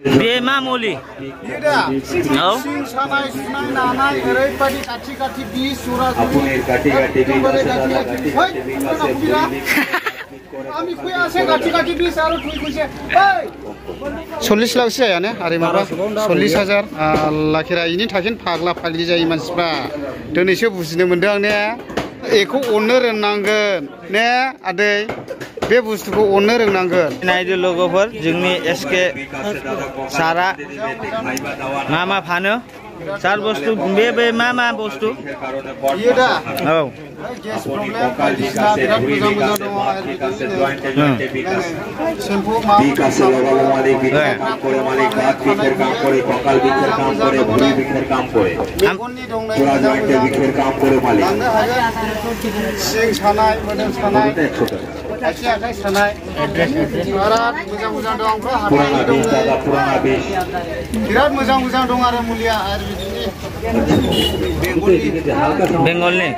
बे मा मुलि औ सानाय सुनाय नानाय ओरैबायदि खाथि खाथि बिस जरा আমি কই আছে গাছি গাছি বিষ আর তুই কইছে এই 40 লাখ जायानो आरो माबा 40,000 लाखिरा इनि थाखिन फाग्ला फाग्लि जायो मानसिफ्रा दिनैसो बुजिनो मोनदों आं ने एखौ अननो रोंनांगोन ने आदै बे बुस्थुखौ अननो रोंनांगोन नायदो लोगोफोर जोंनि एसके सारा मा फानो सार बुस्थु बे मा बुस्थु इयो दा औ गेस प्रब्लेम बायदिसिना बिराद मोजां दङ শ্যাম্পু বিকাশে লগাবো মালিক বিকাশ কাম করে মালিক হাত বিকের কাম করে কঙ্কাল বিকের কাম করে ভুঁড়ি বিকের কাম করে মেগনनि दंनाय পুরা জয়েন্টে বিকের কাম করে মালিক लांनो हागोन सिं सानाय मोदोम सानाय आथिं आखाइ सानाय बिराद मोजां दं पुराना बिस दादा पुराना बिस बिराद मोजां दं आरो मुलिया आयुर्वेदिकनि बेंगलनि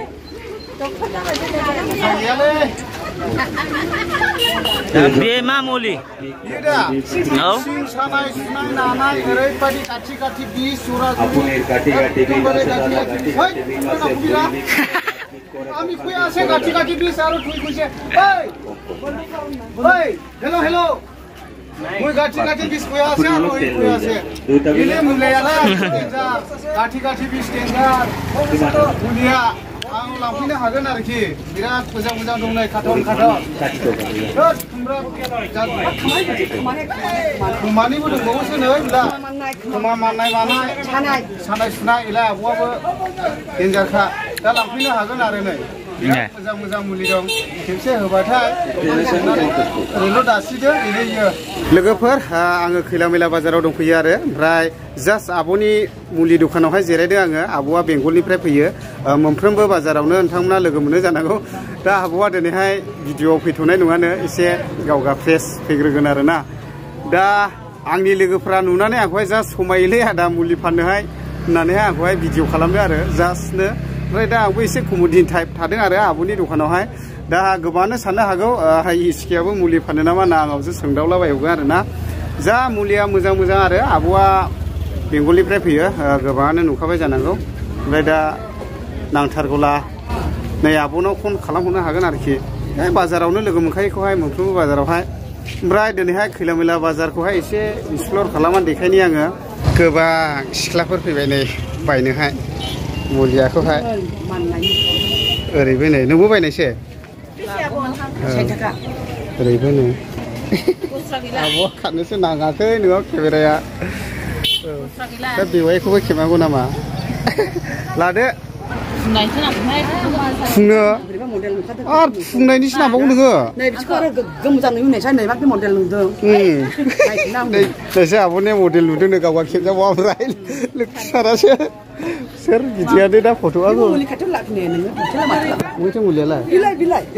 बे मा मुलि औ सानाय सुनाय नानाय ओरैबायदि खाथि खाथि बिस जरा আপুনের কাটি কাটি আমি কই আছে গাছি গাছি বিষ আর তুই কইছে এই হেলো মই গাছি গাছি বিষ কই আছে আর ওই কই আছে ইলে মুলায়ালা গাছি গাছি বিষ টেঙ্গার মুলিয়া आं लांफैनो हागोन आरोखि बिराद मोजां दंनाय खाथन खोमानिबो दंबावोसो नै बिला खोमा माननाय सानाय सुनाय इला आब'आबो डेन्जारखा दा लांफैनो हागोन आरो नै मोजां मुलि दं खेबसे होबाथाय ओरैल' दासिदो इयो लोगोफोर आङो खैला मैला बाजाराव दंफैयो आरो ओमफ्राय जास्ट आब'नि मुलि दखानावहाय जिरायदों आङो आब'आ बेंगलनिफ्राय फैयो मोनफ्रोमबो बाजारावनो नोंथांमोना लोगो मोनो जानांगौ दा आब'आ दिनैहाय भिडिअ'आव फैथ'नाय नङानो एसे गावगा फ्रेस फैग्रोगोन आरोना दा आंनि लोगोफ्रा नुनानै आंखौहाय जास्ट समायोलै आदा मुलि फाननोहाय होननानैहाय आंखौहाय भिडिअ' खालामदों आरो जास्टनो ओमफ्राय दा आंबो एसे कमेडि टाइप थादों आरो आब'नि दखानावहाय दा गोबाङानो साननो हागौ इसकियाबो मुलि फानो नामा ना आंनावसो सोंदावलाबायहरगोन आरोना जा मुलिया मोजां आरो आब'आ बेंगलनिफ्राय फैयो गोबाङानो नुखाबाय जानांगौ ओमफ्राय दा नांथारगौला नै आब'नाव फन खालामहरनो हागोन आरोखि बाजारावनो लोगो मोनखायोखौहाय मोनफ्रोमबो बाजारावहाय ओमफ्राय दिनैहाय खैला मैला बाजारखौहाय एसे एक्सप्लर खालामनानै देखायनि आङो गोबां सिख्लाफोर फैबाय नै बायनोहाय मुलियाखौहाय ओरैबो नै नोंबो बायनायसो ओरैबो नै आब'आ खारनोसो नाङाखै नोंनाव केमेराया दा बेवाइखौबो खेबनांगौ नामा लादो फुंनो आरो फुंनायनिसो नांबावगौ नोङो नैसो आब'ने मडेल नुदोंनो गावगा खेबजाबाव ओमफ्राय लोखि सारासो सोर बिदियानो दा फट'आबो बबेथो मुलियालाय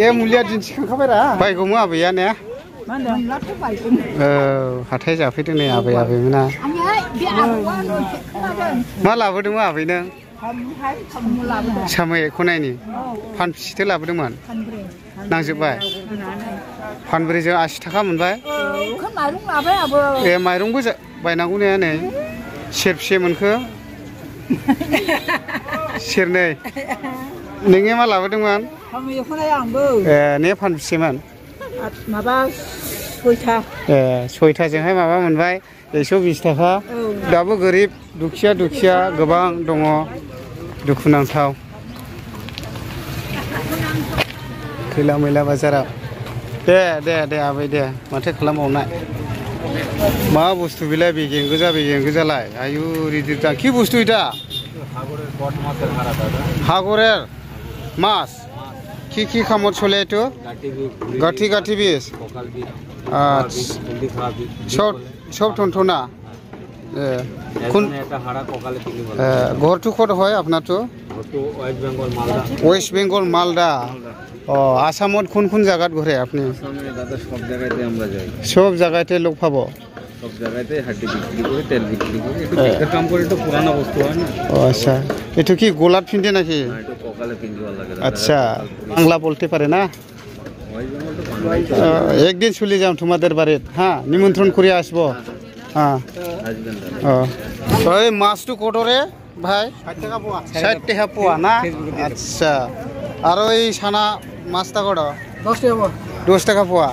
ए मुलिया दिन्थिखांखाबाय रा बायगौमोन आबैया ने हाथाय जाफैदों नै आबैमोना मा लाबोदोंमोन आबै नों सामै खनायनि फानबेसेथो लाबोदोंमोन नांजोबबाय फानब्रैजों 80 थाखा मोनबाय ए माइरंबो बायनांगौ ने नै सेरबेसे मोनखो सेरनै नोङो मा लाबोदोंमोन ए ने फानबेसेमोन माबा 6था ए 6थाजोंहाय माबा मोनबाय 120 थाखा दाबो गोरिब दुखिया गोबां दङ दुखुनांथाव खैला मैला बाजाराव दे आबै दे माथो खालामबावनाय मा बुस्थु बेलाय बेगें गोजालाय आयु रिदिदा কি बुस्थु এটা হাগরের মাছ কি কামত চলে এটো গাঠি বিষ সব টনটনা ঘৰটো ক'ত হয় আপোনাৰটো ওয়েস্ট বেঙ্গল মালদা আসামত কোন জায়গাত ঘৰে আপুনি সব জায়গাতে লোক পাব সব জায়গাতে হাড্ডি বিক্রি করে তেল বিক্রি করে একটু টিকেট কাম করে তো পুরানা বস্তু হয় না আচ্ছা এটো কি গোলাত ফিনতে নাকি না এটা ককালে ফিনতে লাগে আচ্ছা বাংলা বলতে পারে না একদিন চলে যাম তোমাদের বাড়িতে হ্যাঁ নিমন্ত্রণ করে আসবো ओइ माছটো কটরে ভাই 60 টাকা পোয়া 60 টাকা পোয়া না আচ্ছা আর ওই ছানা মাছটা কত 10 টাকা পোয়া 10 টাকা পোয়া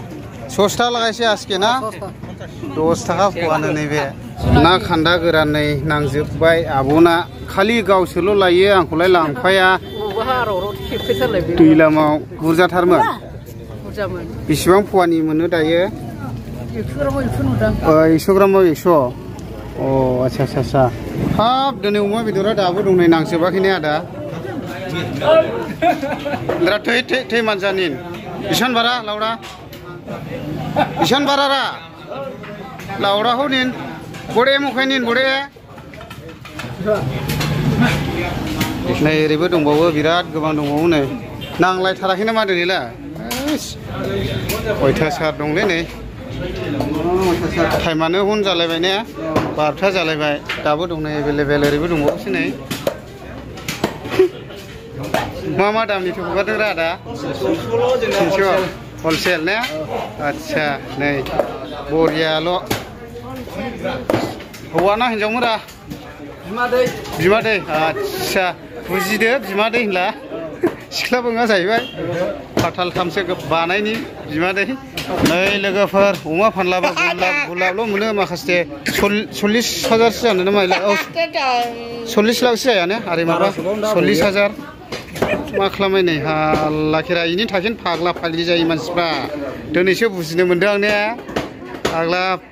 সস্তা লাগাইছে আজকে না 10 টাকা পোয়াनो नैबे ना खान्दा गोरानै नांजोबबाय आब'ना खालि गावसोल' लायो आंखौलाय लांफाया दैलामाव बुरजाथारमोन बेसेबां फवानि मोनो दायो 100 ग्रामाव 100 अ आच्छा आच्छा आच्छा हाब दिनै अमा बेदरा दाबो दं नै नांजोबाखैने आदा रा थै मानजानिन इसान बारा लावड़ा इसान बारारा लावड़ा हो निन बड़े मुखायनिन बड़े नै ओरैबो दंबावो बिराद गोबां दंबावो नै नांलायथाराखै नामा दिनैलाय अयथासार दंलै नै टाइमानो हन जालायबाय ने 12टा जालायबाय दाबो दं नै एभेलेबेल ओरैबो दंबावोसो नै मा दामनिथो हगारदों आदा 300 हलसेल ने आच्छा नै बरियाल' हौवाना हिनजावमोनरा बिमादै आच्छा बुजिदो बिमादै होनला सिख्लाबो नङा जाहैबाय फाथालथामसो बानायनि बिमादै नै लोगोफोर अमा फानलाबा गुलाबल' मोनो माखासे 40,000सो जानो नामा 40 लाखसो जायानो आरो माबा 40,000 मा खालामनाय नै हालाखेरा इनि थाखिन फाग्ला फाग्लि जायो मानसिफ्रा दिनैसो बुजिनो मोनदों आं ने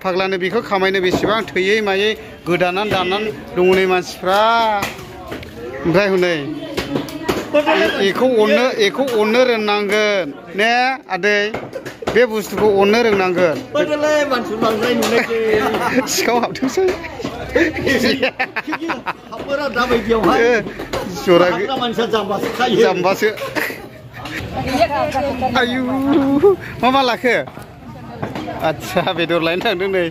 फाग्लानो बेखौ खामायनो बेसेबां थैयै मायै गोदानानै दाननानै दङ नै मानसिफ्रा ओमफ्राय हनै एखौ अननो रोंनांगोन ने आदै बे बुस्थुखौ अननो रोंनांगोन सिखाव हाबथोंसै जरा जाम्बासो आयु मा लाखो आच्छा बेदर लायनो थांदों नै